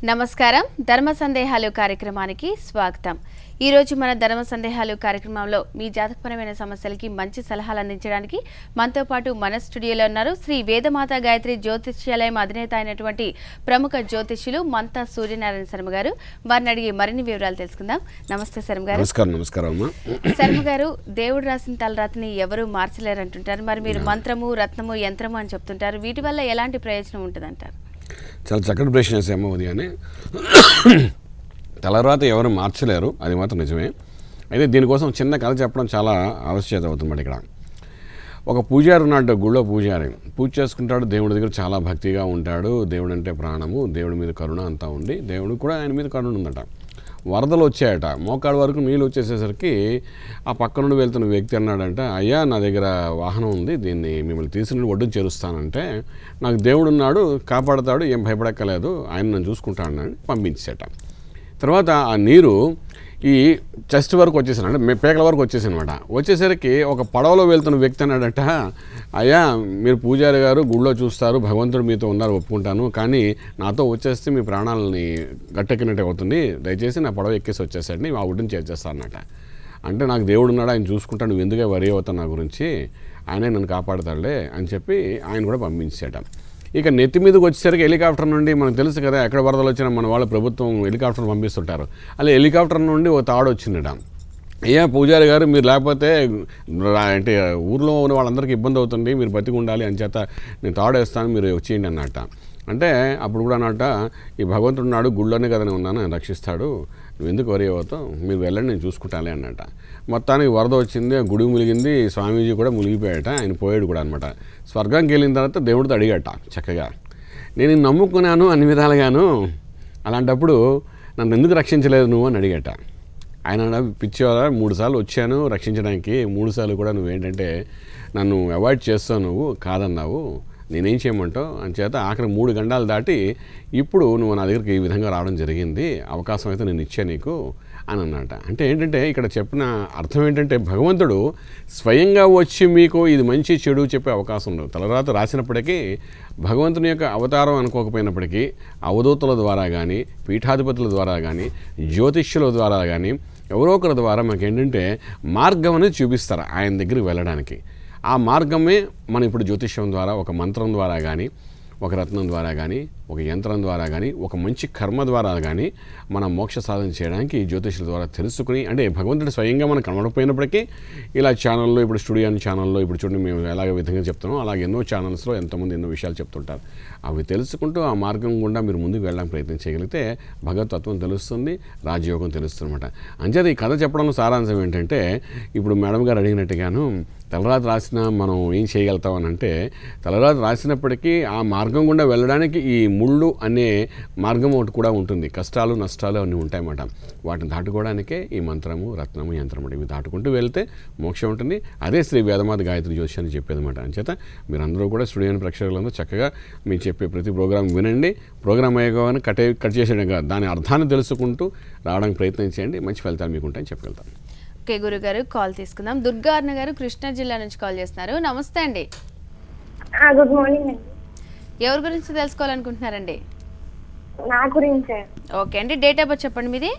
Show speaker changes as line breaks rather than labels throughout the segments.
నమస్కారం ధర్మ సందేహాలు కార్యక్రమానికి స్వాగతం। ఈ రోజు మన ధర్మ సందేహాలు కార్యక్రమంలో మీ జాతకపరమైన సమస్యలకి మంచి సలహాలు అందించడానికి మనతో పాటు మన స్టూడియోలో ఉన్నారు శ్రీ వేదమాత గాయత్రి జ్యోతిష్యాలయం అధినేత అయినటువంటి ప్రముఖ జ్యోతిష్యులు మంతా సూర్యనారాయణ శర్మ గారు। వారిని అడిగి మరిన్ని వివరాలు తెలుసుకుందాం। నమస్తే శర్మ గారు।
నమస్కారం
శర్మ గారు, దేవుడు రాసిన తలరాతని ఎవరు మార్చలేరు అంటుంటారు, మరి మీరు మంత్రము రత్నము యంత్రము అని చెప్తుంటారు, వీటి వల్ల ఎలాంటి ప్రయోజనం ఉంటుందంటారు?
చాలా చక్కటి ప్రశ్న వేసాము ఉదయాన్నే। తలరాత ఎవరు మార్చలేరు, అది మాత్రం నిజమే। అయితే దీనికోసం చిన్న కథ చెప్పడం చాలా ఆవశ్యకత అవుతుంది। ఇక్కడ ఒక పూజారి ఉన్నాడు, గుళ్ళో పూజారి పూజ చేసుకుంటాడు, దేవుడి దగ్గర చాలా భక్తిగా ఉంటాడు, దేవుడు అంటే ప్రాణము, దేవుడి మీద కరుణ అంతా ఉంది, దేవుడు కూడా ఆయన మీద కరుణ ఉందట। వరదలు వచ్చాయట, మోకాళ్ళ వరకు నీళ్ళు వచ్చేసేసరికి ఆ పక్క నుండి వెళ్తున్న వ్యక్తి అన్నాడంట, అయ్యా నా దగ్గర వాహనం ఉంది, దీన్ని మిమ్మల్ని తీసుకుని ఒడ్డును చేరుస్తానంటే, నాకు దేవుడు ఉన్నాడు, కాపాడతాడు, ఏం భయపడక్కలేదు, ఆయన నన్ను చూసుకుంటానని పంపించేట। తర్వాత ఆ నీరు ఈ చెస్ట్ వరకు వచ్చేసాను, అంటే పేకల వరకు వచ్చేసానమాట। వచ్చేసరికి ఒక పడవలో వెళ్తున్న వ్యక్తి అన్నాడట, అయ్యా మీరు పూజారి గారు గుళ్ళో చూస్తారు, భగవంతుడు మీతో ఉన్నారు ఒప్పుకుంటాను, కానీ నాతో వచ్చేస్తే మీ ప్రాణాలని గట్టెక్కినట్టు అవుతుంది, దయచేసి నా పడవ ఎక్కేసి వచ్చేసండి, ఆ ఒడ్డుని చేర్చేస్తానట। అంటే నాకు దేవుడు ఉన్నాడు, ఆయన చూసుకుంటాడు, నువ్వు ఎందుకే వరి అవుతావు నా గురించి, ఆయనే నన్ను కాపాడతాడులే అని చెప్పి ఆయన కూడా పంపించాట। ఇక నెత్తి మీదకి వచ్చేసరికి హెలికాప్టర్ నుండి మనకు తెలుసు కదా, ఎక్కడ వరదలు వచ్చినా మన వాళ్ళ ప్రభుత్వం హెలికాప్టర్ పంపిస్తుంటారు, అలా హెలికాప్టర్ నుండి ఒక తాడు వచ్చిందట, అయ్యా పూజారి గారు మీరు లేకపోతే అంటే ఊర్లో ఉన్న వాళ్ళందరికీ ఇబ్బంది అవుతుంది, మీరు బతికి ఉండాలి అని చేత నేను తాడు వేస్తాను, మీరు వచ్చేయండి అన్నట్ట। అంటే అప్పుడు కూడా అన్నట్ట, ఈ భగవంతుడు నాడు గుళ్ళోనే కదా నేను ఉన్నాను, ఆయన రక్షిస్తాడు, నువ్వు ఎందుకు వరి అవుతావు, మీరు వెళ్ళండి నేను చూసుకుంటాలే అన్నట్ట। మొత్తానికి వరద వచ్చింది, గుడి ములిగింది, స్వామీజీ కూడా మునిగిపోయాట, ఆయన పోయాడు కూడా అనమాట। స్వర్గానికి వెళ్ళిన తర్వాత దేవుడితో అడిగాట చక్కగా, నేను నమ్ముకున్నాను అన్ని విధాలుగాను, అలాంటప్పుడు నన్ను ఎందుకు రక్షించలేదు నువ్వు అని అడిగాట। ఆయన పిచ్చివారా, 3 సార్లు వచ్చాను రక్షించడానికి, 3 సార్లు కూడా నువ్వేంటంటే నన్ను అవాయిడ్ చేస్తావు, నువ్వు కాదన్నావు, నేనేం చేయమంటావు అని చేత ఆఖరి 3 గంటలు దాటి ఇప్పుడు నువ్వు నా దగ్గరికి ఈ విధంగా రావడం జరిగింది, అవకాశం అయితే నేను ఇచ్చా నీకు అని అన్నట। అంటే ఏంటంటే ఇక్కడ చెప్పిన అర్థం ఏంటంటే, భగవంతుడు స్వయంగా వచ్చి మీకు ఇది మంచి చెడు చెప్పే అవకాశం ఉండదు। తలరాత రాసినప్పటికీ భగవంతుని యొక్క అవతారం అనుకోకపోయినప్పటికీ అవధూతుల ద్వారా కానీ, పీఠాధిపతుల ద్వారా కానీ, జ్యోతిష్యుల ద్వారా కానీ, ఎవరో ఒకరి ద్వారా మనకి ఏంటంటే మార్గం అనేది చూపిస్తారు ఆయన దగ్గరికి వెళ్ళడానికి। ఆ మార్గమే మనం ఇప్పుడు జ్యోతిష్యం ద్వారా, ఒక మంత్రం ద్వారా కానీ, ఒక రత్నం ద్వారా కానీ, ఒక యంత్రం ద్వారా కానీ, ఒక మంచి కర్మ ద్వారా కానీ మనం మోక్ష సాధన చేయడానికి జ్యోతిష్యుల ద్వారా తెలుసుకుని, అంటే భగవంతుడు స్వయంగా మనం కనబడకపోయినప్పటికీ ఇలా ఛానల్లో, ఇప్పుడు స్టూడియో ఛానల్లో ఇప్పుడు చూడండి మేము ఎలాగ విధంగా చెప్తున్నాం, అలాగే ఎన్నో ఛానల్స్లో ఎంతోమంది ఎన్నో విషయాలు చెప్తుంటారు, అవి తెలుసుకుంటూ ఆ మార్గం గుండా మీరు ముందుకు వెళ్ళడానికి ప్రయత్నం చేయగలిగితే భగవతత్వం తెలుస్తుంది, రాజయోగం తెలుస్తుంది అనమాట। అంచేత ఈ కథ చెప్పడంలో సారాంశం ఏంటంటే, ఇప్పుడు మేడం గారు అడిగినట్టుగాను తలరాత రాసిన మనం ఏం చేయగలుగుతాం అని అంటే, తలరాత రాసినప్పటికీ ఆ మార్గం గుండా వెళ్ళడానికి ఈ ముళ్ళు అనే మార్గం ఒకటి కూడా ఉంటుంది, కష్టాలు నష్టాలు అన్నీ ఉంటాయన్నమాట, వాటిని దాటుకోవడానికే ఈ మంత్రము రత్నము యంత్రము ఇవి దాటుకుంటూ వెళ్తే మోక్షం ఉంటుంది। అదే శ్రీ వేదమాత గాయత్రి జ్యోతిష్యాన్ని చెప్పేదన్నమాట। అంచేత మీరందరూ కూడా స్టూడియో ప్రేక్షకులందరూ చక్కగా మీరు చెప్పే ప్రతి ప్రోగ్రాం వినండి, ప్రోగ్రామ్ అయ్యేగానే కట్ చేసేయడం కాదు, దాని అర్థాన్ని తెలుసుకుంటూ రావడానికి ప్రయత్నం చేయండి, మంచి ఫలితాలు మీకు ఉంటాయని చెప్పగలుగుతాను।
ఓకే గురుగారు, కాల్ తీసుకుందాం। దుర్గా అన్న గారు కృష్ణా జిల్లా నుంచి కాల్ చేస్తున్నారు। నమస్తే అండి।
గుడ్ మార్నింగ్ అండి।
ఎవరి గురించి తెలుసుకోవాలనుకుంటున్నారండి?
నా గురించే।
ఓకే అండి, డేట్ ఆఫ్ బర్త్ చెప్పండి మీది?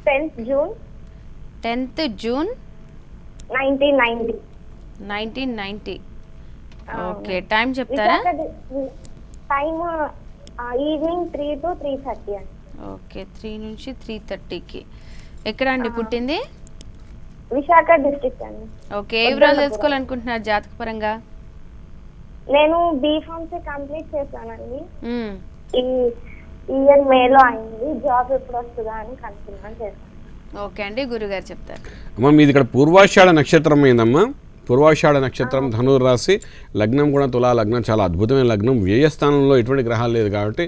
10th June 1990।
1990। ఓకే, టైం చెప్తారా?
టైం ఈవినింగ్ 3 to 3:30 అండి।
ఓకే, 3 నుంచి 3:30కి। ఎక్కడ అండి పుట్టింది?
విశాఖ డిస్ట్రిక్ట్ అండి।
ఓకే, ఏ వివరాలు తెలుసుకోవాలనుకుంటున్నారు జాతకపరంగా?
నేను బీఫార్మసీ కంప్లీట్ చేశానండి, ఈ ఇయర్ మేలో అయింది, జాబ్ ఎప్పుడు వస్తుందా అని కన్ఫర్మ్ చేశాను।
ఓకే అండి, గురుగారు చెప్తారు।
అమ్మ మీది ఇక్కడ పూర్వాషాఢ నక్షత్రం అయిందమ్మా, పూర్వాషాఢ నక్షత్రం, ధనుర్ రాశి, లగ్నం కూడా తులా లగ్నం, చాలా అద్భుతమైన లగ్నం, వ్యయస్థానంలో ఎటువంటి గ్రహాలు లేదు కాబట్టి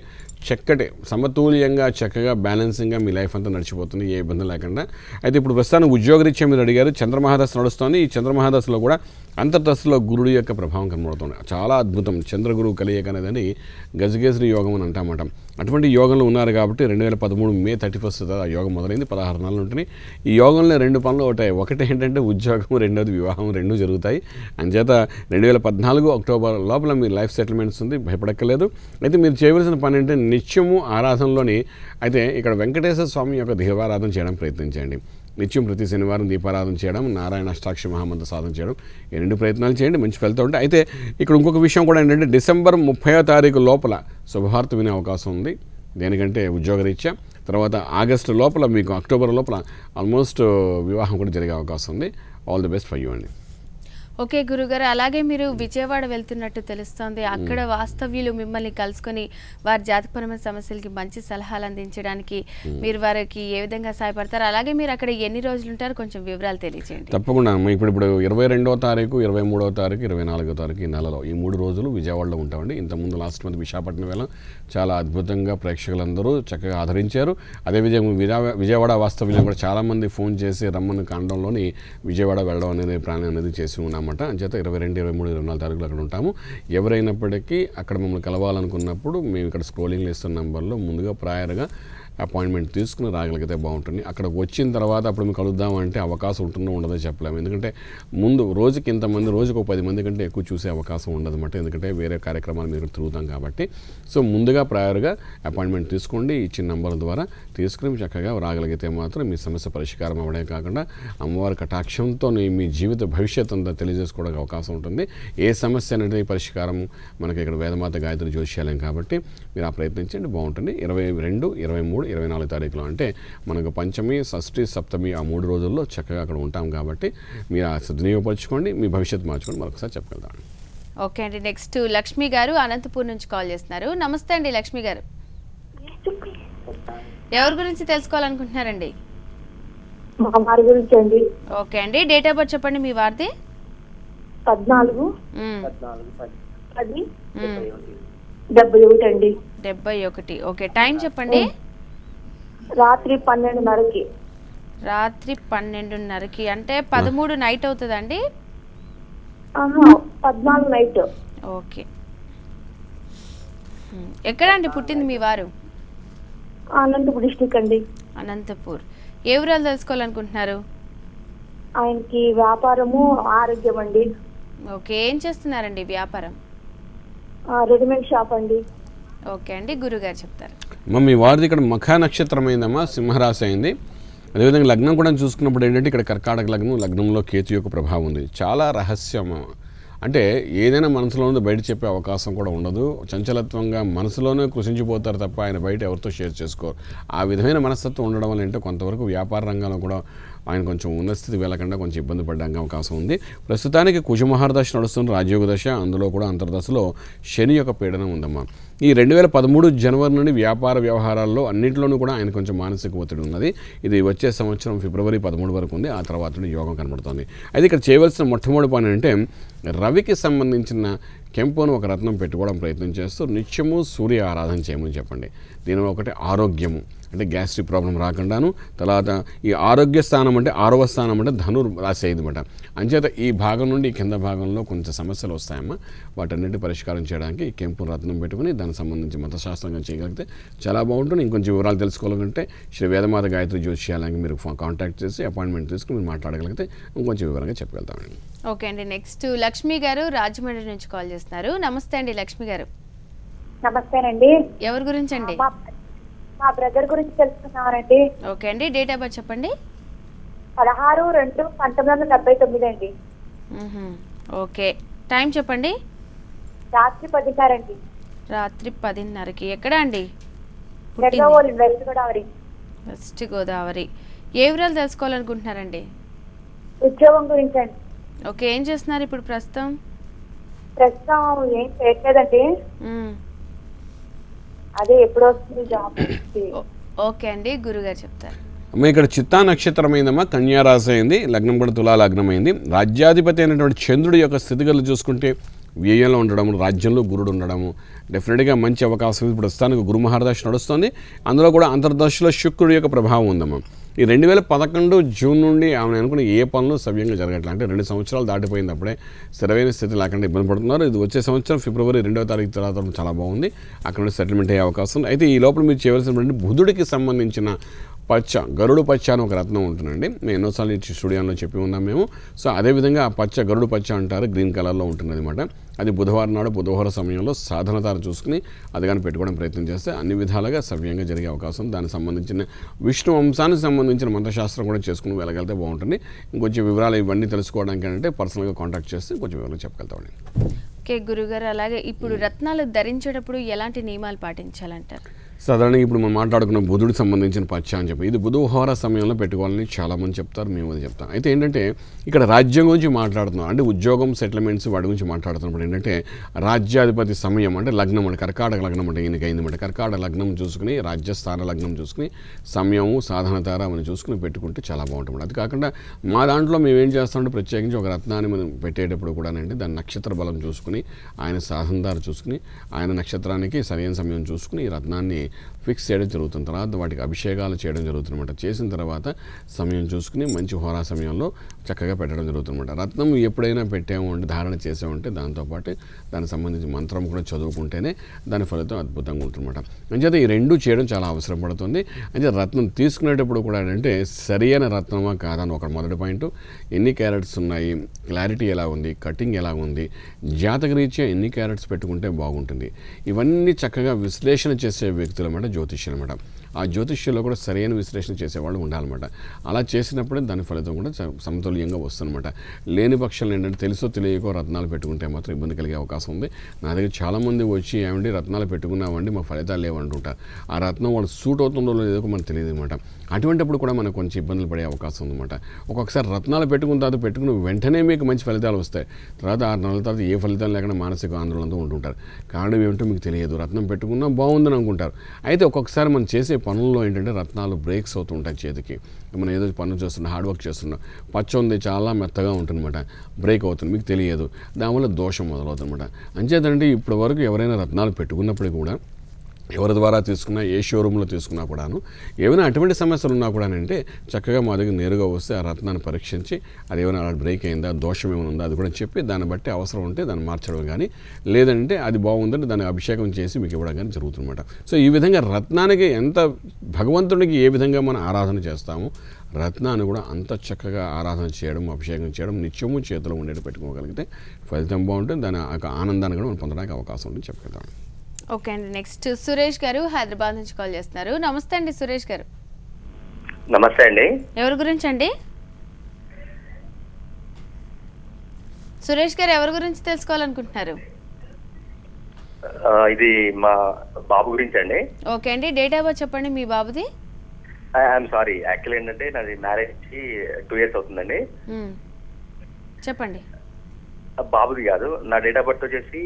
చక్కటి సమతుల్యంగా చక్కగా బ్యాలెన్సింగ్గా మీ లైఫ్ అంతా నడిచిపోతుంది, ఏ ఇబ్బంది లేకుండా। అయితే ఇప్పుడు ప్రస్తుతానికి ఉద్యోగరీత్యా మీరు అడిగారు, చంద్రమహాదశ నడుస్తుంది, ఈ చంద్రమహాదశలో కూడా అంతర్దశలో గురుడు యొక్క ప్రభావం కనబడుతుంది, చాలా అద్భుతం, చంద్రగురు కలియక అనేది గజకేసరి యోగం అని అంటామట। అటువంటి యోగంలో ఉన్నారు కాబట్టి 2013 May 31 ఆ యోగం మొదలైంది, 16 నెలలు ఉంటుంది। ఈ యోగంలో 2 పనులు ఉంటాయి, ఒకటి ఏంటంటే ఉద్యోగం, రెండోది వివాహం, 2 జరుగుతాయి। అంచేత 2014 అక్టోబర్ లోపల మీ లైఫ్ సెటిల్మెంట్స్ ఉంది, భయపడక్కలేదు। అయితే మీరు చేయవలసిన పని అంటే నిత్యము ఆరాధనలోని అయితే ఇక్కడ వెంకటేశ్వర స్వామి యొక్క దీపారాధన చేయడం ప్రయత్నించండి. నిత్యం ప్రతి శనివారం దీపారాధన చేయడం, నారాయణ అష్టాక్షి మహామంత్ర సాధన చేయడం, ఈ 2 ప్రయత్నాలు చేయండి, మంచి ఫలితం ఉంటాయి. అయితే ఇక్కడ ఇంకొక విషయం కూడా ఏంటంటే డిసెంబర్ 30వ తారీఖు లోపల శుభవార్త వినే అవకాశం ఉంది. దేనికంటే ఉద్యోగరీత్యా. తర్వాత ఆగస్టు లోపల మీకు అక్టోబర్ లోపల ఆల్మోస్ట్ వివాహం కూడా జరిగే అవకాశం ఉంది. All the best for you అండి.
ఓకే గురుగారు, అలాగే మీరు విజయవాడ వెళ్తున్నట్టు తెలుస్తోంది. అక్కడ వాస్తవ్యులు మిమ్మల్ని కలుసుకొని వారి జాతకపరమైన సమస్యలకి మంచి సలహాలు అందించడానికి మీరు వారికి ఏ విధంగా సహాయపడతారు, అలాగే మీరు అక్కడ ఎన్ని రోజులు ఉంటారు, కొంచెం వివరాలు తెలియజేయండి.
తప్పకుండా. ఇప్పుడు 22వ తారీఖు, 23వ తారీఖు, 24వ తారీఖు ఈ నెలలో ఈ 3 రోజులు విజయవాడలో ఉంటామండి. ఇంతకుముందు లాస్ట్ మంత్ విశాఖపట్నం వెళ్ళాం. చాలా అద్భుతంగా ప్రేక్షకులందరూ చక్కగా ఆదరించారు. అదేవిధంగా విజయవాడ వాస్తవ్యులను కూడా చాలామంది ఫోన్ చేసి రమ్మని కాండంలోని విజయవాడ వెళ్ళడం అనేది ప్లాన్ అనేది చేసి ఉన్నాం. అంచేత 22, 23, 24 తారీఖులు అక్కడ ఉంటాము. ఎవరైనప్పటికీ అక్కడ మమ్మల్ని కలవాలనుకున్నప్పుడు మేము ఇక్కడ స్క్రోలింగ్లో ఇస్తున్న నెంబర్లో ముందుగా ప్రాయర్గా అపాయింట్మెంట్ తీసుకుని రాగలిగితే బాగుంటుంది. అక్కడికి వచ్చిన తర్వాత అప్పుడు మేము కలుద్దామంటే అవకాశం ఉంటుందో ఉండదో చెప్పలేము. ఎందుకంటే ముందు రోజుకి ఇంతమంది, రోజుకు 10 మంది కంటే ఎక్కువ చూసే అవకాశం ఉండదన్నమాట. ఎందుకంటే వేరే కార్యక్రమాలు మీరు తిరుగుతాం కాబట్టి. సో ముందుగా ప్రాయర్గా అపాయింట్మెంట్ తీసుకోండి. ఇచ్చిన నెంబర్ ద్వారా తీసుకుని చక్కగా రాగలిగితే మాత్రం మీ సమస్య పరిష్కారం అవ్వడే కాకుండా అమ్మవారి కటాక్షంతో మీ జీవిత భవిష్యత్ అంతా తెలియజేసుకోవడానికి అవకాశం ఉంటుంది. ఏ సమస్య అనేది పరిష్కారం మనకి ఇక్కడ వేదమాత గాయత్రి జ్యోతిష్యాలయం కాబట్టి మీరు ఆ ప్రయత్నించండి, బాగుంటుంది. 22, 23, 24 తారీఖులో అంటే మనకు పంచమి, షష్ఠి, సప్తమి ఆ 3 రోజుల్లో చక్కగా అక్కడ ఉంటాం కాబట్టి మీరు ఆ సద్వినియోగపరచుకోండి, మీ భవిష్యత్తు మార్చుకోండి. మరొకసారి చెప్పగలుగుతాం.
ఓకే అండి, నెక్స్ట్ లక్ష్మి గారు అనంతపూర్ నుంచి కాల్ చేస్తున్నారు. నమస్తే అండి లక్ష్మి గారు, ఎవరి గురించి తెలుసుకోవాలనుకుంటున్నారండి?
మా వారి గురించి అండి.
ఓకే అండి, డేట్ ఆఫ్ బర్త్ చెప్పండి మీ వారిది.
14/10/71 అండి.
71. ఓకే, టైం చెప్పండి.
రాత్రి 12:30కి.
రాత్రి 12:30కి అంటే 13 నైట్ అవుతుందండి?
14 నైట్.
ఓకే, ఎక్కడ అండి పుట్టింది మీ వారు?
అనంతపూర్ డిస్ట్రిక్ట్ అండి.
అనంతపూర్. ఏ ఊరాలు తెలుసుకోవాలనుకుంటున్నారు?
ఆయనకి వ్యాపారము, ఆరోగ్యం అండి.
ఓకే, ఏం చేస్తున్నారండి వ్యాపారం?
రెడీమేడ్ షాప్ అండి.
ఓకే అండి, గురుగారు చెప్తారు.
మీ వారిది ఇక్కడ మఖా నక్షత్రం అయిందమ్మా, సింహరాశి అయింది. అదేవిధంగా లగ్నం కూడా చూసుకున్నప్పుడు ఏంటంటే ఇక్కడ కర్కాటక లగ్నం, లగ్నంలో కేతు యొక్క ప్రభావం ఉంది. చాలా రహస్యం, అంటే ఏదైనా మనసులో ఉంది బయట చెప్పే అవకాశం కూడా ఉండదు. చంచలత్వంగా మనసులోనే కృషించిపోతారు తప్ప ఆయన బయట ఎవరితో షేర్ చేసుకోరు. ఆ విధమైన మనస్తత్వం ఉండడం వల్ల ఏంటో కొంతవరకు వ్యాపార రంగంలో కూడా ఆయన కొంచెం ఉన్నత స్థితి వెళ్ళకుండా కొంచెం ఇబ్బంది పడడానికి అవకాశం ఉంది. ప్రస్తుతానికి కుజమహారదశ నడుస్తున్న రాజయోగ దశ, అందులో కూడా అంతర్దశలో శని యొక్క పీడనం ఉందమ్మా. ఈ 2013 జనవరి నుండి వ్యాపార వ్యవహారాల్లో అన్నింటిలోనూ కూడా ఆయన కొంచెం మానసిక ఒత్తిడి ఉన్నది. ఇది వచ్చే సంవత్సరం ఫిబ్రవరి 13 వరకు ఉంది. ఆ తర్వాత యోగం కనబడుతుంది. అయితే ఇక్కడ చేయవలసిన మొట్టమొదటి పని అంటే రవికి సంబంధించిన కెంపును ఒక రత్నం పెట్టుకోవడం ప్రయత్నం చేస్తూ నిత్యము సూర్య ఆరాధన చేయమని చెప్పండి. దీనిలో ఒకటి ఆరోగ్యము, అంటే గ్యాస్ట్రిక్ ప్రాబ్లం రాకుండాను. తర్వాత ఈ ఆరోగ్య స్థానం అంటే 6వ స్థానం అంటే ధను రాశి అయిందన్నమాట. అంచేత ఈ భాగం నుండి కింద భాగంలో కొంచెం సమస్యలు వస్తాయమ్మా. వాటన్నిటి పరిష్కారం చేయడానికి ఈ కెంపు రత్నం పెట్టుకుని దానికి సంబంధించి మంత్రశాస్త్రంగా చేయగలిగితే చాలా బాగుంటుంది. ఇంకొంచెం వివరాలు తెలుసుకోవాలంటే శ్రీ వేదమాత గాయత్రి జ్యోతిష్యాలయానికి మీరు కాంటాక్ట్ చేసి అపాయింట్మెంట్ తీసుకుని మీరు మాట్లాడగలిగితే ఇంకొంచెం వివరంగా చెప్పగలుగుతామండి.
ఓకే అండి, నెక్స్ట్ లక్ష్మి గారు రాజమండ్రి నుంచి కాల్ చేస్తున్నారు. నమస్తే అండి లక్ష్మి గారు.
నమస్తేనండి.
ఎవరి గురించి అండి?
మా బ్రదర్ గురించి తెలుసుకున్నారండి.
ఓకే అండి, డేట్ ఆఫ్ బర్త్ చెప్పండి.
16/2/1979 అండి.
ఓకే, టైం చెప్పండి.
రాత్రి 10:30 అండి.
రాత్రి 10:30కి. ఎక్కడ అండి?
వెస్ట్ గోదావరి.
వెస్ట్ గోదావరి. ఏ వివరాలు తెలుసుకోవాలనుకుంటున్నారండి?
ఉద్యోగం గురించి అండి.
ఓకే, ఏం చేస్తున్నారు ఇప్పుడు ప్రస్తుతం?
ఏం చేయట్లేదండి. అదే ఎప్పుడు వస్తుంది జాబ్?
ఓకే అండి, గురుగారు చెప్తారు.
అమ్మ ఇక్కడ చిత్తా నక్షత్రం అయిందమ్మా, కన్యారాశి అయింది, లగ్నం కూడా తులా లగ్నం అయింది. రాజ్యాధిపతి అయినటువంటి చంద్రుడి యొక్క స్థితిగతులు చూసుకుంటే వ్యయంలో ఉండడము, రాజ్యంలో గురుడు ఉండడము డెఫినెట్గా మంచి అవకాశం. ఇప్పుడు ప్రస్తుతానికి గురు మహారదశ నడుస్తుంది, అందులో కూడా అంతర్దశలో శుక్రుడి యొక్క ప్రభావం ఉందమ్మా. ఈ 2011 జూన్ నుండి ఆమె అనుకున్న ఏ పనులు సవ్యంగా జరగట్లేదు. అంటే 2 సంవత్సరాలు దాటిపోయింది, అప్పుడే స్థిరమైన స్థితి లేకుండా ఇబ్బంది పడుతున్నారు. ఇది వచ్చే సంవత్సరం ఫిబ్రవరి 2వ తారీఖు తర్వాత చాలా బాగుంది, అక్కడ నుండి సెటిల్మెంట్ అయ్యే అవకాశం ఉంది. అయితే ఈ లోపల మీరు చేయవలసినటువంటి బుధుడికి సంబంధించిన పచ్చ గరుడు పచ్చ అని ఒక రత్నం ఉంటుందండి. మేము ఎన్నోసార్లు ఈ స్టూడియోలో చెప్పి ఉన్నాం మేము. సో అదేవిధంగా ఆ పచ్చ గరుడు పచ్చ అంటారు, గ్రీన్ కలర్లో ఉంటుంది అనమాట. అది బుధవారం నాడు బుధవార సమయంలో సాధనతారు చూసుకుని అది కానీ పెట్టుకోవడం ప్రయత్నం చేస్తే అన్ని విధాలుగా సవ్యంగా జరిగే అవకాశం. దానికి సంబంధించిన విష్ణు వంశానికి సంబంధించిన మంత్రశాస్త్రం కూడా చేసుకుని వెళ్ళగలిగితే బాగుంటుంది. ఇంకొంచెం వివరాలు ఇవన్నీ తెలుసుకోవడానికి అంటే పర్సనల్గా కాంటాక్ట్ చేస్తే కొంచెం వివరాలు చెప్పగలుగుతామండి.
ఓకే గురుగారు, అలాగే ఇప్పుడు రత్నాలు ధరించేటప్పుడు ఎలాంటి నియమాలు పాటించాలంటారు?
సాధారణంగా ఇప్పుడు మనం మాట్లాడుకున్న బుధుడికి సంబంధించిన పచ్చ అని చెప్పి ఇది బుధవార సమయంలో పెట్టుకోవాలని చాలామంది చెప్తారు, మేము అది చెప్తాం. అయితే ఏంటంటే ఇక్కడ రాజ్యం గురించి మాట్లాడుతున్నాం, అంటే ఉద్యోగం సెటిల్మెంట్స్ వాటి గురించి మాట్లాడుతున్నప్పుడు ఏంటంటే రాజ్యాధిపతి సమయం అంటే లగ్నం అంటే కర్కాటక లగ్నం అంటే ఈయనకి అయిందన్నమాట. కర్కాటక లగ్నం చూసుకుని రాజ్యస్థాన లగ్నం చూసుకుని సమయము సాధనతార అని చూసుకుని పెట్టుకుంటే చాలా బాగుంటుంది. అది కాకుండా మా దాంట్లో మేము ఏం చేస్తామంటే ప్రత్యేకించి ఒక రత్నాన్ని మనం పెట్టేటప్పుడు కూడా అంటే దాని నక్షత్ర బలం చూసుకుని ఆయన సాధనతార చూసుకుని ఆయన నక్షత్రానికి సరైన సమయం చూసుకుని ఈ రత్నాన్ని ఫిక్స్ చేయడం జరుగుతుంది. తర్వాత వాటికి అభిషేకాలు చేయడం జరుగుతుందన్నమాట. చేసిన తర్వాత సమయం చూసుకుని మంచి హోరా సమయంలో చక్కగా పెట్టడం జరుగుతుందన్నమాట. రత్నం ఎప్పుడైనా పెట్టాము అంటే ధారణ చేసామంటే దాంతోపాటు దానికి సంబంధించిన మంత్రం కూడా చదువుకుంటేనే దాని ఫలితం అద్భుతంగా ఉంటుందన్నమాట. అంచేత ఈ రెండు చేయడం చాలా అవసరం పడుతుంది. అంటే రత్నం తీసుకునేటప్పుడు కూడా అంటే సరైన రత్నమా కాదా అని ఒక మొదటి పాయింట్, ఎన్ని క్యారెట్స్ ఉన్నాయి, క్లారిటీ ఎలా ఉంది, కటింగ్ ఎలా ఉంది, జాతక రీత్యా ఎన్ని క్యారెట్స్ పెట్టుకుంటే బాగుంటుంది, ఇవన్నీ చక్కగా విశ్లేషణ చేసే వ్యక్తులు అన్నమాట జ్యోతిష్యులు అనమాట. ఆ జ్యోతిష్యుల్లో కూడా సరైన విశ్లేషణ చేసేవాళ్ళు ఉండాలన్నమాట. అలా చేసినప్పుడే దాని ఫలితం కూడా సమతుల్యంగా వస్తుందన్నమాట. లేని పక్షాలు ఏంటంటే తెలుసో తెలియకో రత్నాలు పెట్టుకుంటే మాత్రం ఇబ్బంది కలిగే అవకాశం ఉంది. నా దగ్గర చాలామంది వచ్చి ఏమండి రత్నాలు పెట్టుకున్నామండి మా ఫలితాలు లేవంటుంటారు. ఆ రత్నం వాళ్ళు సూట్ అవుతుందో లేదో మనకు తెలియదు అనమాట. అటువంటిప్పుడు కూడా మనకు కొంచెం ఇబ్బందులు పడే అవకాశం ఉందన్నమాట. ఒక్కొక్కసారి రత్నాలు పెట్టుకున్న తర్వాత పెట్టుకుని వెంటనే మీకు మంచి ఫలితాలు వస్తాయి, తర్వాత 6 నెలల తర్వాత ఏ ఫలితాలు లేకుండా మానసిక ఆందోళనతో ఉంటుంటారు. కారణం ఏమిటో మీకు తెలియదు, రత్నం పెట్టుకున్నా బాగుందని అనుకుంటారు. అయితే ఒక్కొక్కసారి మనం చేసే పనుల్లో ఏంటంటే రత్నాలు బ్రేక్స్ అవుతుంటాయి చేతికి. మనం ఏదో పనులు చేస్తున్నాం, హార్డ్ వర్క్ చేస్తున్నాం, పచ్చ ఉంది చాలా మెత్తగా ఉంటుందన్నమాట, బ్రేక్ అవుతుంది, మీకు తెలియదు, దానివల్ల దోషం మొదలవుతుందన్నమాట. అంచేతంటే ఇప్పటి వరకు ఎవరైనా రత్నాలు పెట్టుకున్నప్పుడు కూడా ఎవరి ద్వారా తీసుకున్నా ఏ షోరూంలో తీసుకున్నా కూడాను ఏమైనా అటువంటి సమస్యలు ఉన్నా కూడా అంటే చక్కగా మా దగ్గర నేరుగా వస్తే ఆ రత్నాన్ని పరీక్షించి అది ఏమైనా అలా బ్రేక్ అయిందా, దోషం ఏమైనా ఉందా అది కూడా చెప్పి దాన్ని బట్టి అవసరం ఉంటే దాన్ని మార్చడం కానీ లేదంటే అది బాగుందంటే దాన్ని అభిషేకం చేసి మీకు ఇవ్వడం కానీ జరుగుతుందన్నమాట. సో ఈ విధంగా రత్నానికి ఎంత భగవంతుడికి ఏ విధంగా మనం ఆరాధన చేస్తామో రత్నాన్ని కూడా అంత చక్కగా ఆరాధన చేయడం, అభిషేకం చేయడం, నిత్యము చేతిలో ఉండేట్టు పెట్టుకోగలిగితే ఫలితం బాగుంటుంది. దాని ఆనందాన్ని కూడా మనం పొందడానికి అవకాశం ఉంటుంది చెప్పగలుగుతాం.
ఓకే అండి, నెక్స్ట్ సురేష్ గారు హైదరాబాద్ నుంచి కాల్ చేస్తున్నారు. నమస్తే అండి సురేష్ గారు.
నమస్తే అండి.
ఎవరి గురించి అండి? సురేష్ గారు ఎవరి గురించి తెలుసుకోవాలనుకుంటున్నారు?
ఇది మా బాబు గురించి అండి.
ఓకే అండి, డేట్ ఆఫ్ బర్త్ చెప్పండి మీ బాబుది.
ఐఎమ్ సారీ, యాక్చువల్లీ ఏంటంటే నాది మ్యారేజ్ కి 2 years అవుతుందండి.
చెప్పండి.
బాబుది కాదు, నా డేట్ ఆఫ్ బర్త్ వచ్చేసి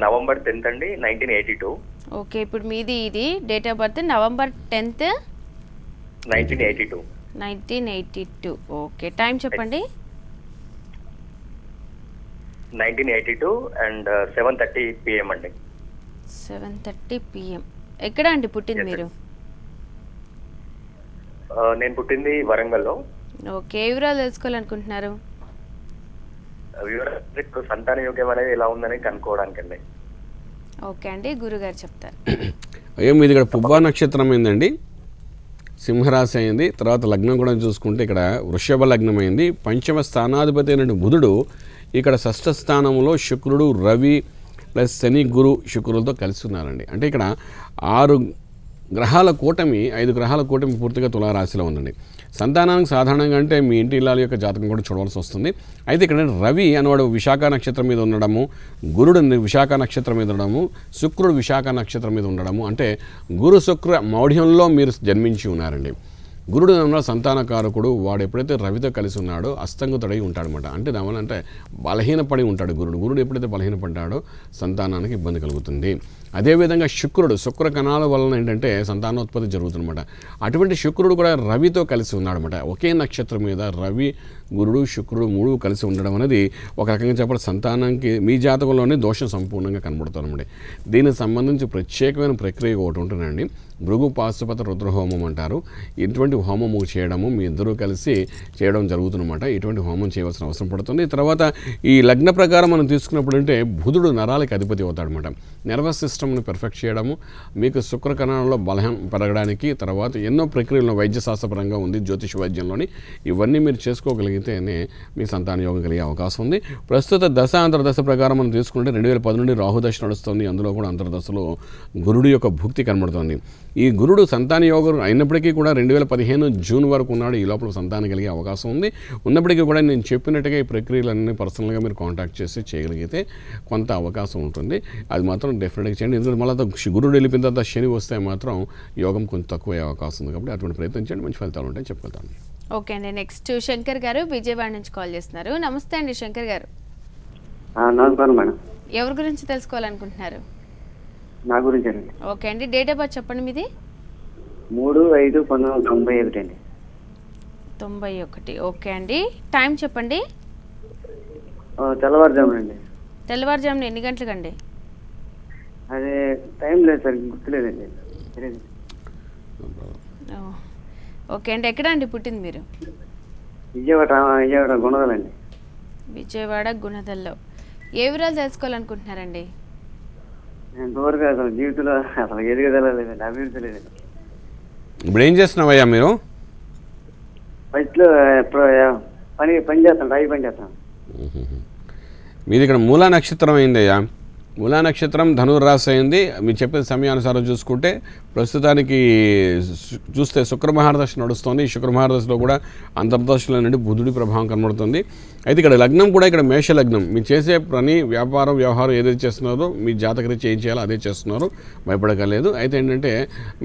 November 10th అండి, 1982.
ఓకే, ఇప్పుడు మీది ఇది date of birth November 10th 1982. Okay, time చెప్పండి.
1982 అండ్ 7:30 PM అండి.
7:30 PM. ఎక్కడ అండి పుట్టింది మీరు?
నేను పుట్టింది వరంగల్లో.
ఓకే, ఏ వివరాలు తెలుసుకోవాలనుకుంటున్నారు?
ఇప్పుడు సంతాన యోగ్యం అనేది ఎలా ఉందని కనుక్కోవడానికండి.
ఓకే అండి, గురుగారు చెప్తారు.
ఏం ఇది ఇక్కడ పుబ్బా నక్షత్రం అయిందండి, సింహరాశి అయింది, తర్వాత లగ్నం కూడా చూసుకుంటే ఇక్కడ వృషభ లగ్నం అయింది. పంచమ స్థానాధిపతి అయిన బుధుడు ఇక్కడ 6వ స్థానంలో శుక్రుడు, రవి ప్లస్ శని, గురు, శుక్రులతో కలిసి ఉన్నారండి. అంటే ఇక్కడ 6 గ్రహాల కూటమి, 5 గ్రహాల కూటమి పూర్తిగా తులారాశిలో ఉందండి. సంతానానికి సాధారణంగా అంటే మీ ఇంటి ఇళ్ళ యొక్క జాతకం కూడా చూడవలసి వస్తుంది. అయితే ఇక్కడ రవి అనేవాడు విశాఖ నక్షత్రం మీద ఉండడము, గురుడు విశాఖ నక్షత్రం మీద ఉండడము, శుక్రుడు విశాఖ నక్షత్రం మీద ఉండడము, అంటే గురు శుక్ర మౌఢ్యంలో మీరు జన్మించి ఉన్నారండి. గురుడు అన్న సంతానకారకుడు, వాడు ఎప్పుడైతే రవితో కలిసి ఉన్నాడో అస్తంగతుడై ఉంటాడనమాట. అంటే దానివల్ల అంటే బలహీనపడి ఉంటాడు గురుడు ఎప్పుడైతే బలహీనపడ్డాడో సంతానానికి ఇబ్బంది కలుగుతుంది. అదేవిధంగా శుక్రుడు, శుక్ర కణాల వలన ఏంటంటే సంతానోత్పత్తి జరుగుతుందన్నమాట. అటువంటి శుక్రుడు కూడా రవితో కలిసి ఉన్నాడనమాట. ఒకే నక్షత్రం మీద రవి, గురుడు శుక్రుడు 3 కలిసి ఉండడం అనేది ఒక రకంగా చెప్పాలి సంతానానికి మీ జాతకంలోనే దోషం సంపూర్ణంగా కనబడుతుంది. దీనికి సంబంధించి ప్రత్యేకమైన ప్రక్రియ ఒకటి ఉంటుందండి. భృగు పాశుపత రుద్ర హోమం అంటారు. ఇటువంటి హోమము చేయడము మీ ఇద్దరూ కలిసి చేయడం జరుగుతుందన్నమాట. ఇటువంటి హోమం చేయవలసిన అవసరం పడుతుంది. తర్వాత ఈ లగ్న ప్రకారం మనం తీసుకున్నప్పుడు అంటే బుధుడు నరాలకి అధిపతి అవుతాడనమాట. నర్వస్ సిస్టమ్ని పెర్ఫెక్ట్ చేయడము, మీకు శుక్ర కణాలలో బలం పెరగడానికి, తర్వాత ఎన్నో ప్రక్రియలు వైద్యశాస్త్రపరంగా ఉంది జ్యోతిష వైద్యంలోని. ఇవన్నీ మీరు చేసుకోగలిగితేనే మీ సంతాన యోగం కలిగే అవకాశం ఉంది. ప్రస్తుత దశ అంతర్దశ ప్రకారం మనం తీసుకుంటే 2010 నుండి రాహుదశ నడుస్తుంది. అందులో కూడా అంతర్దశలో గురుడు యొక్క భుక్తి కనబడుతుంది. ఈ గురుడు సంతాన యోగం అయినప్పటికీ కూడా 2015 జూన్ వరకు ఉన్నాడు. ఈ లోపల సంతానం కలిగే అవకాశం ఉంది. ఉన్నప్పటికీ కూడా నేను చెప్పినట్టుగా ఈ ప్రక్రియలన్నీ పర్సనల్గా మీరు కాంటాక్ట్ చేసి చేయగలిగితే కొంత అవకాశం ఉంటుంది. అది మాత్రం డెఫినెట్గా చేయండి. ఎందుకంటే మళ్ళీ గురుడు వెళ్ళిపోయిన తర్వాత శని వస్తే మాత్రం యోగం కొంచెం తక్కువ అయ్యే అవకాశం ఉంది. కాబట్టి అటువంటి ప్రయత్నం చేయండి, మంచి ఫలితాలు ఉంటాయని చెప్పుకుంటాను.
ఓకే అండి. నెక్స్ట్ శంకర్ గారు విజయవాడ నుంచి కాల్ చేస్తున్నారు. నమస్తే అండి శంకర్ గారు.
నమస్కారం మేడం.
ఎవరి గురించి తెలుసుకోవాలనుకుంటున్నారు?
నా గురించి.
ఓకే అండి. డేట్ ఆఫ్ బర్త్ చెప్పండి మీది.
3/5/1991 అండి.
91. ఓకే అండి. టైం చెప్పండి.
తెల్లవారుజామునండి.
తెల్లవారుజామున ఎన్ని గంటలకండి?
అదే టైం లేదు సార్, గుర్తులేదండి.
ఓకే అండి. ఎక్కడ అండి పుట్టింది మీరు?
విజయవాడ గుణదలండి.
విజయవాడ గుణదల్లో. ఏ వివరాలు తెలుసుకోవాలనుకుంటున్నారండి?
ఇంతవరకు అసలు జీవితంలో అసలు ఎదుగుదల లేదండి, అభివృద్ధి లేదండి.
ఇప్పుడు ఏం చేస్తున్నావయ్యా మీరు?
ఫస్ట్లో పని చేస్తాను, రాయి పని చేస్తాను.
మీది ఇక్కడ మూలా నక్షత్రం అయిందయ్యా. మూలా నక్షత్రం ధనుర్రాశి అయింది. మీరు చెప్పే సమయానుసారం చూసుకుంటే ప్రస్తుతానికి చూస్తే శుక్రమహారదశ నడుస్తుంది. ఈ శుక్రమహారదశలో కూడా అంతర్దశలో నుండి బుధుడి ప్రభావం కనబడుతుంది. అయితే ఇక్కడ లగ్నం కూడా ఇక్కడ మేష లగ్నం. మీరు చేసే పని వ్యాపారం వ్యవహారం ఏదైతే చేస్తున్నారో మీ జాతకరీత్యా ఏం చేయాలో అదే చేస్తున్నారు, భయపడకలేదు. అయితే ఏంటంటే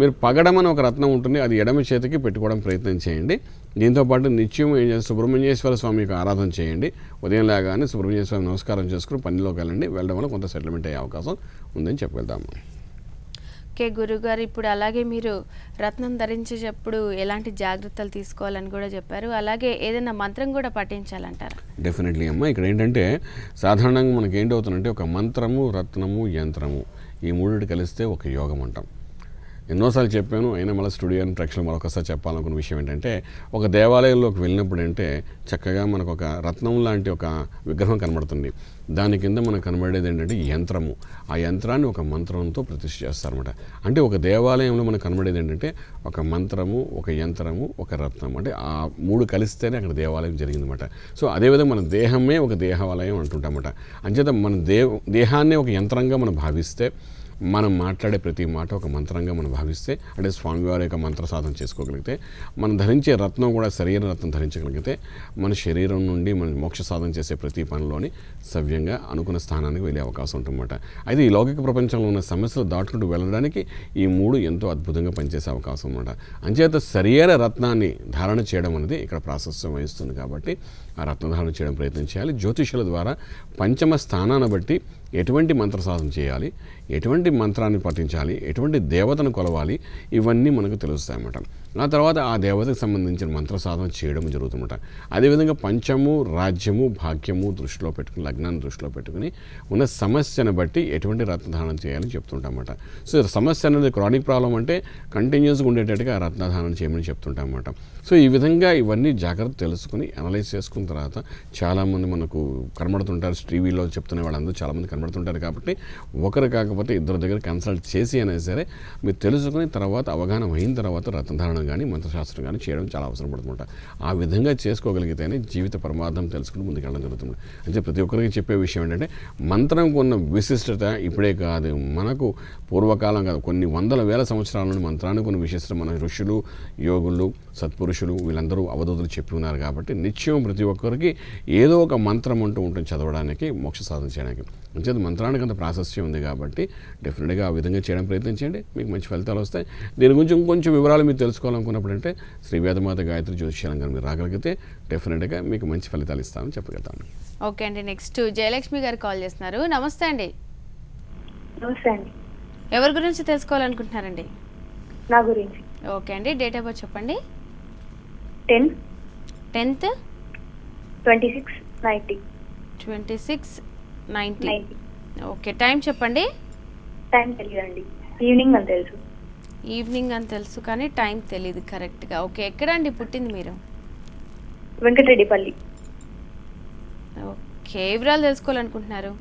మీరు పగడం అని ఒక రత్నం ఉంటుంది, అది ఎడమ చేతికి పెట్టుకోవడం ప్రయత్నం చేయండి. దీంతోపాటు నిత్యం ఏం చేస్తే సుబ్రహ్మణ్యేశ్వర స్వామికి ఆరాధన చేయండి. ఉదయం లేగానే సుబ్రహ్మణ్యేశ్వర స్వామి నమస్కారం చేసుకుని పనిలోకి వెళ్ళండి. వెళ్ళడం వల్ల కొంత సెటిల్మెంట్ అయ్యే అవకాశం ఉందని చెప్పగలుగుతాము.
ఓకే గురుగారు, ఇప్పుడు అలాగే మీరు రత్నం ధరించేటప్పుడు ఎలాంటి జాగ్రత్తలు తీసుకోవాలని కూడా చెప్పారు. అలాగే ఏదైనా మంత్రం కూడా పఠించాలంటారా?
డెఫినెట్లీ అమ్మ. ఇక్కడ ఏంటంటే సాధారణంగా మనకి ఏంటవుతుందంటే ఒక మంత్రము, రత్నము, యంత్రము ఈ మూడిటి కలిస్తే ఒక యోగం అంటాం. ఎన్నోసార్లు చెప్పాను, అయినా మళ్ళీ స్టూడియోని ప్రేక్షకులు మరొకసారి చెప్పాలనుకున్న విషయం ఏంటంటే ఒక దేవాలయంలోకి వెళ్ళినప్పుడు అంటే చక్కగా మనకు ఒక రత్నం లాంటి ఒక విగ్రహం కనబడుతుంది. దాని కింద మనకు కనబడేది ఏంటంటే యంత్రము. ఆ యంత్రాన్ని ఒక మంత్రంతో ప్రతిష్ఠ చేస్తారన్నమాట. అంటే ఒక దేవాలయంలో మనకు కనబడేది ఏంటంటే ఒక మంత్రము, ఒక యంత్రము, ఒక రత్నం. అంటే ఆ మూడు కలిస్తేనే అక్కడ దేవాలయం జరిగిందన్నమాట. సో అదేవిధంగా మన దేహమే ఒక దేవాలయం అంటుంటామన్నమాట. అంచేత మన దేహాన్ని ఒక యంత్రంగా మనం భావిస్తే, మనం మాట్లాడే ప్రతి మాట ఒక మంత్రంగా మనం భావిస్తే, అంటే స్వామివారి యొక్క మంత్ర సాధన చేసుకోగలిగితే, మనం ధరించే రత్నం కూడా శరీర రత్నం ధరించగలిగితే మన శరీరం నుండి మనం మోక్ష సాధన చేసే ప్రతి పనిలోని సవ్యంగా అనుకున్న స్థానానికి వెళ్ళే అవకాశం ఉంటుందన్నమాట. అయితే ఈ లౌకిక ప్రపంచంలో ఉన్న సమస్యలు దాటుకుంటూ వెళ్ళడానికి ఈ మూడు ఎంతో అద్భుతంగా పనిచేసే అవకాశం అన్నమాట. అంచేత శరీర రత్నాన్ని ధారణ చేయడం అనేది ఇక్కడ ప్రాశస్త్యం వహిస్తుంది. కాబట్టి ఆ రత్నధారణ చేయడం ప్రయత్నం చేయాలి. జ్యోతిషుల ద్వారా పంచమ స్థానాన్ని బట్టి ఎటువంటి మంత్ర సాధన చేయాలి, ఎటువంటి మంత్రాన్ని పఠించాలి, ఎటువంటి దేవతను కొలవాలి, ఇవన్నీ మనకు తెలుస్తాయన్నమాట. ఆ తర్వాత ఆ దేవతకు సంబంధించిన మంత్ర సాధన చేయడం జరుగుతుందన్నమాట. అదేవిధంగా పంచము, రాజ్యము, భాగ్యము దృష్టిలో పెట్టుకుని, లగ్నాన్ని దృష్టిలో పెట్టుకుని ఉన్న సమస్యను బట్టి ఎటువంటి రత్నధారణ చేయాలని చెప్తుంటామన్నమాట. సో సమస్య అనేది క్రానిక్ ప్రాబ్లం అంటే కంటిన్యూస్గా ఉండేటట్టుగా ఆ రత్నధారణ చేయమని చెప్తుంటామన్నమాట. సో ఈ విధంగా ఇవన్నీ జాగ్రత్త తెలుసుకుని అనలైజ్ చేసుకున్న తర్వాత చాలామంది మనకు కనబడుతుంటారు, టీవీలో చెప్తున్న వాళ్ళందరూ చాలామంది కనబడుతుంటారు. కాబట్టి ఒకరు కాకపోతే ఇద్దరు దగ్గర కన్సల్ట్ చేసి అయినా సరే మీరు తెలుసుకుని తర్వాత అవగాహన అయిన తర్వాత రత్నధారణ కానీ మంత్రశాస్త్రం కానీ చేయడం చాలా అవసరం పడుతుంట. ఆ విధంగా చేసుకోగలిగితేనే జీవిత పరమార్థం తెలుసుకుని ముందుకెళ్ళడం జరుగుతుంది. అంటే ప్రతి ఒక్కరికి చెప్పే విషయం ఏంటంటే మంత్రంకు ఉన్న విశిష్టత ఇప్పుడే కాదు, మనకు పూర్వకాలం కాదు, కొన్ని వందల వేల సంవత్సరాల నుండి మంత్రానికి ఉన్న విశిష్టత మన ఋషులు, యోగులు, సత్పురుషులు వీళ్ళందరూ అవధూతులు చెప్పి ఉన్నారు. కాబట్టి నిత్యం ప్రతి ఒక్కరికి ఏదో ఒక మంత్రం అంటూ ఉంటుంది చదవడానికి, మోక్ష సాధన చేయడానికి. అంచేత మంత్రానికి అంత ప్రాశస్త్యం ఉంది కాబట్టి డెఫినెట్గా ఆ విధంగా చేయడం ప్రయత్నించండి, మీకు మంచి ఫలితాలు వస్తాయి. దీని గురించి ఇంకొంచెం వివరాలు మీరు తెలుసుకోవాలనుకున్నప్పుడు అంటే శ్రీ వేదమాత గాయత్రి జ్యోతిష్యాలంగా మీరు రాగలిగితే డెఫినెట్గా మీకు మంచి ఫలితాలు ఇస్తామని చెప్పగలుగుతాను.
ఓకే అండి. నెక్స్ట్ జయలక్ష్మి గారు కాల్ చేస్తున్నారు. నమస్తే అండి.
నమస్తే అండి.
ఎవరి గురించి తెలుసుకోవాలనుకుంటున్నారండి?
నా గురించి.
ఓకే అండి. డేట్ ఆఫ్ బర్త్ చెప్పండి.
10th 2690.
2690. ఓకే, టైం చెప్పండి.
టైం తెలియదండి, ఈవినింగ్ అని తెలుసు.
ఈవినింగ్ అని తెలుసు కానీ టైం తెలియదు కరెక్ట్గా. ఓకే, ఎక్కడండి పుట్టింది మీరు?
వెంకటరెడ్డిపల్లి.
ఓకే, ఏ వివరాలు తెలుసుకోవాలనుకుంటున్నారు?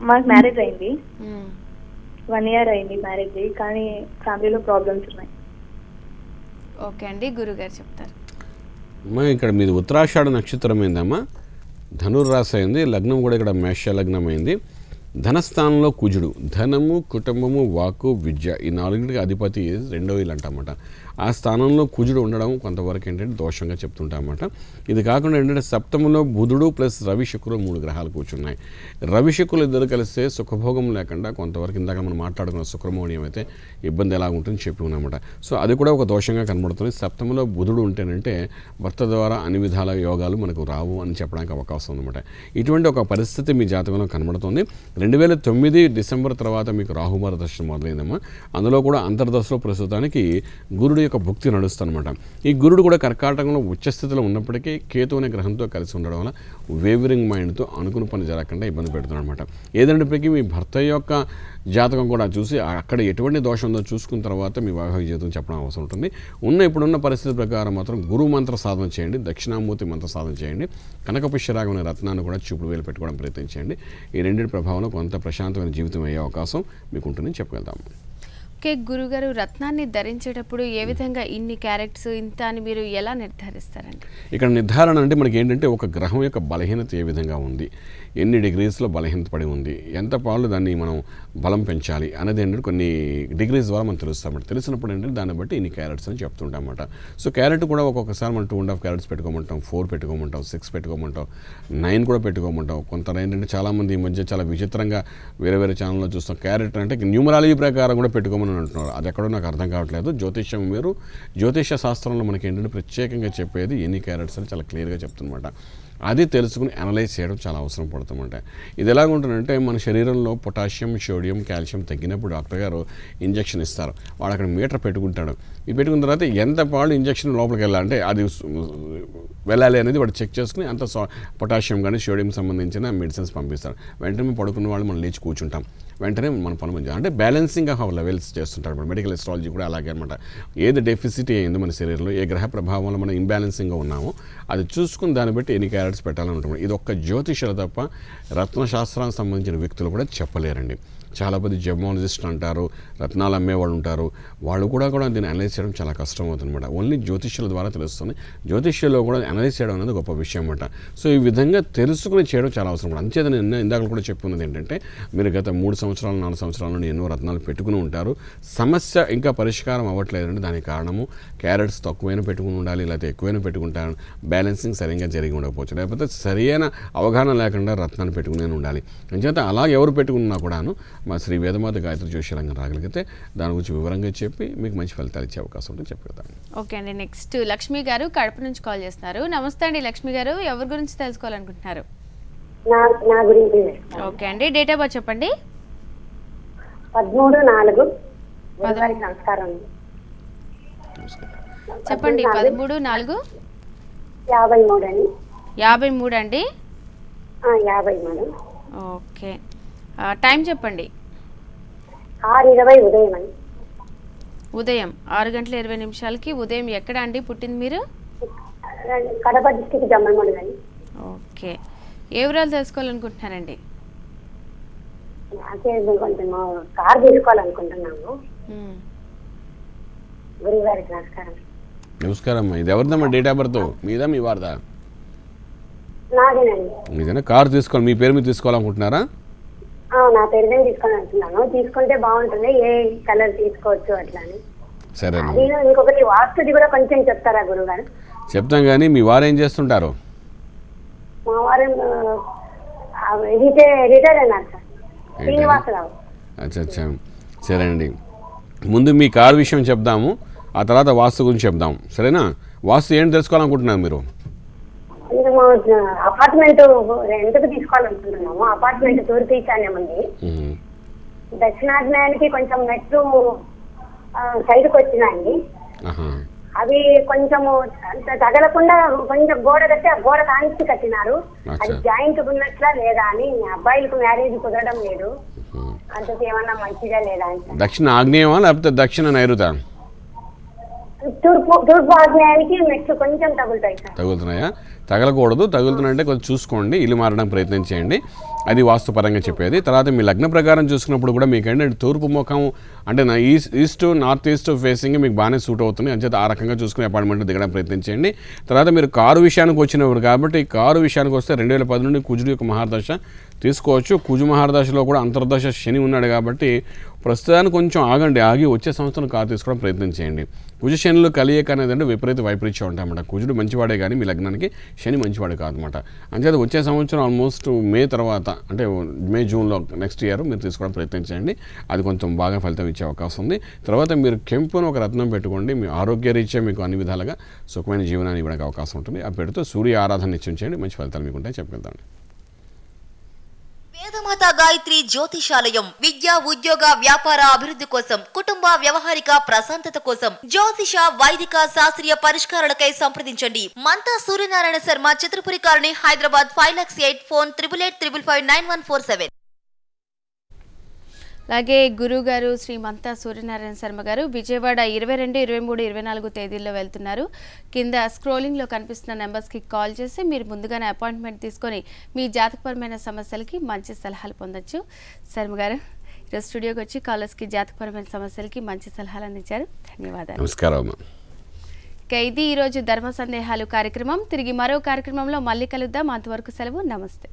మాకు మ్యారేజ్ అయింది, 1 year అయింది మ్యారేజ్, కానీ ఫ్యామిలీలో ప్రాబ్లమ్స్ ఉన్నాయి.
ఓకే అండి, గురుగారు చెప్తారు.
అమ్మా ఇక్కడ మీది ఉత్తరాషాఢ నక్షత్రం అయిందమ్మా, ధనుర్రాశి అయింది, లగ్నం కూడా ఇక్కడ మేష లగ్నం అయింది. ధనస్థానంలో కుజుడు, ధనము, కుటుంబము, వాక్కు, విద్య ఈ 4కి అధిపతి 2వ ఇల్లు అంటమాట. ఆ స్థానంలో కుజుడు ఉండడం కొంతవరకు ఏంటంటే దోషంగా చెప్తుంటామన్నమాట. ఇది కాకుండా ఏంటంటే సప్తమంలో బుధుడు ప్లస్ రవి శుక్రుడు 3 గ్రహాలు కూర్చున్నాయి. రవి శుక్రులు ఇద్దరు కలిస్తే సుఖభోగం లేకుండా కొంతవరకు ఇందాక మనం మాట్లాడుకున్న శుక్రమౌఢ్యం అయితే ఇబ్బంది ఎలా ఉంటుందని చెప్పి ఉన్నామన్నమాట. సో అది కూడా ఒక దోషంగా కనబడుతుంది. సప్తమంలో బుధుడు ఉంటేనంటే భర్త ద్వారా అన్ని విధాల యోగాలు మనకు రావు అని చెప్పడానికి అవకాశం ఉందన్నమాట. ఇటువంటి ఒక పరిస్థితి మీ జాతకంలో కనబడుతుంది. 2009 డిసెంబర్ తర్వాత మీకు రాహుమార దశ మొదలైందమ్మా. అందులో కూడా అంతర్దశలో ప్రస్తుతానికి గురుడు యొక్క భుక్తి నడుస్తుందన్నమాట. ఈ గురుడు కూడా కర్కాటకంలో ఉచ్చస్థితిలో ఉన్నప్పటికీ కేతు అనే గ్రహంతో కలిసి ఉండడం వల్ల వేవరింగ్ మైండ్తో అనుకున్న పని జరగకుండా ఇబ్బంది పెడుతున్నాడు అనమాట. ఏదంటప్పటికీ మీ భర్త యొక్క జాతకం కూడా చూసి అక్కడ ఎటువంటి దోషం ఉందో చూసుకున్న తర్వాత మీ వైవాహిక జీవితం చెప్పడం అవసరం ఉంటుంది. ఇప్పుడున్న పరిస్థితి ప్రకారం మాత్రం గురు మంత్ర సాధన చేయండి, దక్షిణామూర్తి మంత్ర సాధన చేయండి, కనకపుష్యరాగం అనే రత్నాన్ని కూడా చూపుడు వేలు పెట్టుకోవడం ప్రయత్నించండి. ఈ రెండింటి ప్రభావంలో కొంత ప్రశాంతమైన జీవితం అయ్యే అవకాశం మీకు ఉంటుందని చెప్పగలుగుతాము.
ఓకే గురుగారు, రత్నాన్ని ధరించేటప్పుడు ఏ విధంగా ఇన్ని క్యారెట్స్ ఇంత అని మీరు ఎలా నిర్ధారిస్తారండి?
ఇక్కడ నిర్ధారణ అంటే మనకి ఏంటంటే ఒక గ్రహం యొక్క బలహీనత ఏ విధంగా ఉంది, ఎన్ని డిగ్రీస్లో బలహీనత పడి ఉంది, ఎంత పాలు దాన్ని మనం బలం పెంచాలి అనేది ఏంటంటే కొన్ని డిగ్రీస్ ద్వారా మనం తెలుస్తామన్నమాట. తెలిసినప్పుడు ఏంటంటే దాన్ని బట్టి ఇన్ని క్యారెట్స్ అని చెప్తుంటాం అన్నమాట. సో క్యారెట్ కూడా ఒక్కొక్కసారి మనం 2.5 క్యారెట్స్ పెట్టుకోమంటాం, 4 పెట్టుకోమంటాం, 6 పెట్టుకోమంటాం, 9 కూడా పెట్టుకోమంటాం. కొంత ఏంటంటే చాలామంది ఈ మధ్య చాలా విచిత్రంగా వేరే వేరే ఛానల్లో చూస్తాం. క్యారెట్ అంటే న్యూమరాలజీ ప్రకారం కూడా పెట్టుకోమని అంటున్నారు. అది ఎక్కడో నాకు అర్థం కావట్లేదు. జ్యోతిష్యం మీరు జ్యోతిష శాస్త్రంలో మనకి ఏంటంటే ప్రత్యేకంగా చెప్పేది ఎన్ని క్యారెట్స్ అని చాలా క్లియర్గా చెప్తున్నమాట. అది తెలుసుకుని అనలైజ్ చేయడం చాలా అవసరం పడుతుందంటే ఇది ఎలాగుంటుందంటే మన శరీరంలో పొటాషియం, సోడియం, కాల్షియం తగ్గినప్పుడు డాక్టర్ గారు ఇంజెక్షన్ ఇస్తారు. వాడు అక్కడ మీటర్ పెట్టుకుంటాడు. ఇది పెట్టుకున్న తర్వాత ఎంత పాలు ఇంజెక్షన్ లోపలికి వెళ్ళాలంటే అది వెళ్ళాలి అనేది వాడు చెక్ చేసుకుని అంత పొటాషియం కానీ సోడియం సంబంధించిన మెడిసిన్స్ పంపిస్తారు. వెంటనే పడుకున్న వాళ్ళు మనం లేచి కూర్చుంటాం, వెంటనే మన పని అంటే బ్యాలెన్సింగ్ ఆఫ్ లెవెల్స్ చేస్తుంటారు. మెడికల్ ఎస్ట్రాలజీ కూడా అలాగే అనమాట. ఏది డెఫిసిటీ అయిందో మన శరీరంలో, ఏ గ్రహ ప్రభావంలో మనం ఇంబ్యాలెన్సింగ్గా ఉన్నామో అది చూసుకుని దాన్ని బట్టి ఎన్ని క్యారెట్స్ పెట్టాలని ఉంటుంది. ఇది ఒక్క జ్యోతిషులు తప్ప రత్నశాస్త్రానికి సంబంధించిన వ్యక్తులు కూడా చెప్పలేరండి. చాలామంది జెమాలజిస్టులు అంటారు, రత్నాలు అమ్మేవాళ్ళు ఉంటారు, వాళ్ళు కూడా దీన్ని అనలైజ్ చేయడం చాలా కష్టం అవుతుంది అనమాట. ఓన్లీ జ్యోతిష్యుల ద్వారా తెలుస్తుంది. జ్యోతిష్యుల్లో కూడా అనలైజ్ చేయడం అనేది గొప్ప విషయం అనమాట. సో ఈ విధంగా తెలుసుకుని చేయడం చాలా అవసరం. అంచేత నేను ఇందాక కూడా చెప్పుకున్నది ఏంటంటే మీరు గత 3 సంవత్సరాలు 4 సంవత్సరాల నుండి ఎన్నో రత్నాలు పెట్టుకుని ఉంటారు. సమస్య ఇంకా పరిష్కారం అవ్వట్లేదంటే దానికి కారణము క్యారెట్స్ తక్కువైనా పెట్టుకుని ఉండాలి, లేకపోతే ఎక్కువైనా పెట్టుకుంటారు, బ్యాలెన్సింగ్ సరిగ్గా జరిగి ఉండకపోవచ్చు, లేకపోతే సరైన అవగాహన లేకుండా రత్నాన్ని పెట్టుకునే ఉండాలి. అంచేత అలా ఎవరు పెట్టుకున్నా కూడాను మా శ్రీ వేదమాత గాయత్రి జ్యోతిషరంగం రాగలిగితే దాని గురించి వివరంగా చెప్పి మీకు మంచి ఫలితాలు ఇచ్చే అవకాశం ఉంటే చెప్పగలుగుతాను.
ఓకే అండి, నెక్స్ట్ లక్ష్మి గారు కడప నుంచి కాల్ చేస్తున్నారు. నమస్తే అండి లక్ష్మి గారు, ఎవరి గురించి తెలుసుకోవాలనుకుంటున్నారు?
నా గురించి.
ఓకే అండి, డేట్ ఆఫ్ బర్త్ చెప్పండి.
13/4 సంస్కారం
చెప్పండి. 13/4
53 అండి.
53 అండి.
50 మేడం.
ఓకే, టైం చెప్పండి.
6:20 ఉదయం అండి.
ఉదయం 6:20 ఉదయం. ఎక్కడ అండి పుట్టింది మీరు?
కడప డిస్ట్రిక్ట్ జమ్మలమడుగు అండి.
ఓకే, ఏ వివరాలు తెలుసుకోవాలనుకుంటున్నారండి?
కొంచెం కార్ తీసుకోవాలనుకుంటున్నాము. గురుగారికి నమస్కారం.
నమస్కారం అమ్మా. ఇది ఎవరిదమ్మా డేట్ ఆఫ్ బర్త్? మీదా మీ వారిదా?
నాదేనండి.
మీదైనా కారు తీసుకోవాలి, మీ పేరు మీద తీసుకోవాలనుకుంటున్నారా?
నా పేరు మీద తీసుకోవాలనుకుంటున్నాను. తీసుకుంటే బాగుంటుంది, ఏ కలర్ తీసుకోవచ్చు అట్లా అని.
సరే,
ఇంకొకటి వాస్తుది కూడా కొంచెం చెప్తారా గురుగారు?
చెప్తాం. కానీ మీ వారు ఏం చేస్తుంటారు?
మా వారు రిటైర్ అయినారు సార్, శ్రీనివాసరావు.
అచ్చా, సరే అండి. ముందు మీ కారు విషయం చెప్దాము, ఆ తర్వాత వాస్తు గురించి చెప్దాం, సరేనా? వాస్తు ఏంటి తెలుసుకోవాలనుకుంటున్నారు మీరు?
అపార్ట్మెంట్ రెంట్కి తీసుకోవాలనుకుంటున్నాము. అపార్ట్మెంట్ తూర్పు ఈశాన్యం ఉంది. దక్షిణాగ్నేయానికి కొంచెం మెట్లు సైడ్కి వచ్చినాయండి. అవి కొంచెము తగలకుండా కొంచెం గోడ కట్టి ఆ గోడ కానిచ్చి కట్టినారు. అది జాయింట్ ఉన్నట్లా లేదా అని, అబ్బాయిలకు మ్యారేజ్ కుదరడం లేదు, అంతకు ఏమన్నా మంచిగా లేదా అని.
దక్షిణ ఆగ్నేయమా లేకపోతే దక్షిణ నైరుతా?
తూర్పు ఆగ్నేయానికి మెట్లు కొంచెం తగులుతాయి సార్.
తగులుతున్నాయా? తగలకూడదు. తగులుతున్నాయంటే కొంచెం చూసుకోండి, ఇల్లు మారడానికి ప్రయత్నం చేయండి, అది వాస్తుపరంగా చెప్పేది. తర్వాత మీ లగ్న ప్రకారం చూసుకున్నప్పుడు కూడా మీకు ఏంటంటే తూర్పు ముఖం అంటే ఈస్ట్ నార్త్ ఈస్ట్ ఫేసింగ్ మీకు బాగానే సూట్ అవుతుంది. అంచేత ఆ రకంగా చూసుకుని అపార్ట్మెంట్ దిగడానికి ప్రయత్నం చేయండి. తర్వాత మీరు కారు విషయానికి వచ్చినప్పుడు కాబట్టి కారు విషయానికి వస్తే 2010 నుండి కుజుడు యొక్క మహాదశ తీసుకోవచ్చు. కుజు మహాదశలో కూడా అంతర్దశ శని ఉన్నాడు కాబట్టి ప్రస్తుతానికి కొంచెం ఆగి వచ్చే సంవత్సరం కారు తీసుకోవడం ప్రయత్నం చేయండి. కుజ శనులు కలియక అనేది అంటే విపరీత వైపరీత్యం ఉంటాయన్నమాట. కుజుడు మంచివాడే కానీ మీ లగ్నానికి శని మంచివాడే కాదనమాట. అంచేత వచ్చే సంవత్సరం ఆల్మోస్ట్ మే తర్వాత అంటే మే జూన్లో నెక్స్ట్ ఇయర్ మీరు తీసుకోవడం ప్రయత్నం చేయండి. అది కొంచెం బాగా ఫలితం ఇచ్చే అవకాశం ఉంది. తర్వాత మీరు కెంపును ఒక రత్నం పెట్టుకోండి, మీ ఆరోగ్యరీత్యా మీకు అన్ని విధాలుగా సుఖమైన జీవనాన్ని ఇవ్వడానికి అవకాశం ఉంటుంది. ఆ పెడుతూ సూర్య ఆరాధన నిత్యం చేయండి, మంచి ఫలితాలు మీకు ఉంటాయి. చెప్పగలుగుతాను.
వేదమాత గాయత్రి జ్యోతిషాలయం విద్య ఉద్యోగ వ్యాపార అభివృద్ధి కోసం, కుటుంబ వ్యవహారిక ప్రశాంతత కోసం జ్యోతిష వైదిక శాస్త్రీయ పరిష్కారాలకై సంప్రదించండి. మంతా సూర్యనారాయణ శర్మ, చిత్రపురి కాలనీ, హైదరాబాద్ 5,08,000. ఫోన్ 8885559147.
అలాగే గురుగారు శ్రీ మంతా సూర్యనారాయణ శర్మ గారు విజయవాడ 22, 23, 24 తేదీల్లో వెళ్తున్నారు. కింద స్క్రోలింగ్లో కనిపిస్తున్న నెంబర్స్కి కాల్ చేసి మీరు ముందుగానే అపాయింట్మెంట్ తీసుకొని మీ జాతకపరమైన సమస్యలకి మంచి సలహాలు పొందొచ్చు. శర్మ గారు ఈరోజు స్టూడియోకి వచ్చి కాలర్స్కి జాతకపరమైన సమస్యలకి మంచి సలహాలు అందించారు. ధన్యవాదాలు.
నమస్కారం.
ఇది ఈరోజు ధర్మ సందేహాలు కార్యక్రమం. తిరిగి మరో కార్యక్రమంలో మళ్ళీ కలుద్దాం. అంతవరకు సెలవు. నమస్తే.